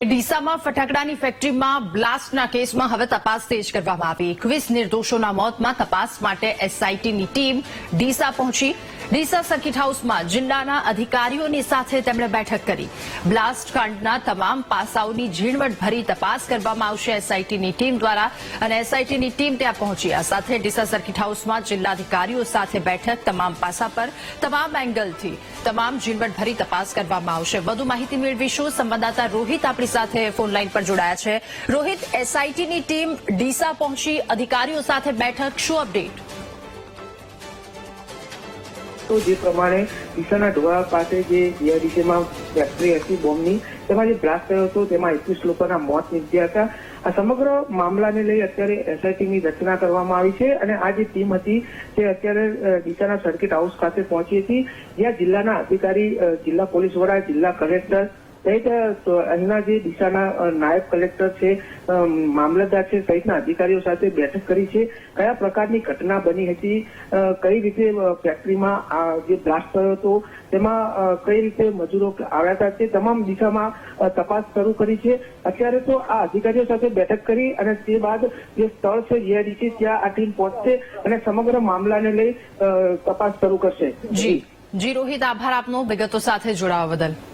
ડીસામાં ફટાકડાની ફેક્ટરીમાં બ્લાસ્ટના કેસમાં હવે તપાસ તેજ કરવામાં આવી। 21 નિર્દોષોના મોતમાં તપાસ માટે એસઆઈટીની ટીમ ડીસા પહોંચી। ડીસા સર્કિટ હાઉસમાં જિલ્લાના અધિકારીઓની સાથે તેમણે બેઠક કરી। બ્લાસ્ટ કાંડના તમામ પાસાઓની ઝીણવટભરી તપાસ કરવામાં આવશે એસઆઈટીની ટીમ દ્વારા અને એસઆઈટીની ટીમ ત્યાં પહોંચી। આ સાથે ડીસા સર્કિટ હાઉસમાં જિલ્લા અધિકારીઓ સાથે બેઠક તમામ પાસા પર તમામ એંગલથી તમામ ઝીણવટભરી તપાસ કરવામાં આવશે। વધુ માહિતી મેળવીશું। સંવાદદાતા રોહિત આપણી સાથે ફોન લાઈન પર જોડાયા છે। રોહિત, એસઆઈટીની ટીમ ડીસા પહોંચી, અધિકારીઓ સાથે બેઠક, શું અપડેટ? તો જે પ્રમાણે ડીસાના ઢોળા પાસે જે જીઆઈડીસીમાં ફેક્ટરી હતી બોમ્બની, તેમાં જે બ્લાસ્ટ થયો હતો તેમાં 21 લોકોના મોત નીપજ્યા હતા। આ સમગ્ર મામલાને લઈ અત્યારે એસઆઈટીની રચના કરવામાં આવી છે અને આ જે ટીમ હતી તે અત્યારે ડીસાના સર્કિટ હાઉસ ખાતે પહોંચી હતી, જ્યાં જિલ્લાના અધિકારી, જિલ્લા પોલીસ વડા, જિલ્લા કલેક્ટર સહિત અહીંના જે ડીસાના નાયબ કલેક્ટર છે, મામલતદાર છે સહિતના અધિકારીઓ સાથે બેઠક કરી છે। કયા પ્રકારની ઘટના બની હતી, કઈ રીતે ફેક્ટરીમાં જે બ્લાસ્ટ થયો હતો તેમાં કઈ રીતે મજૂરો આવ્યા હતા, તે તમામ દિશામાં તપાસ શરૂ કરી છે। અત્યારે તો આ અધિકારીઓ સાથે બેઠક કરી અને તે બાદ જે સ્થળ છે જીઆઈડીસી, ત્યાં આ ટીમ પહોંચશે અને સમગ્ર મામલાને લઈ તપાસ શરૂ કરશે। જી રોહિત, આભાર આપનો વિગતો સાથે જોડાવા બદલ।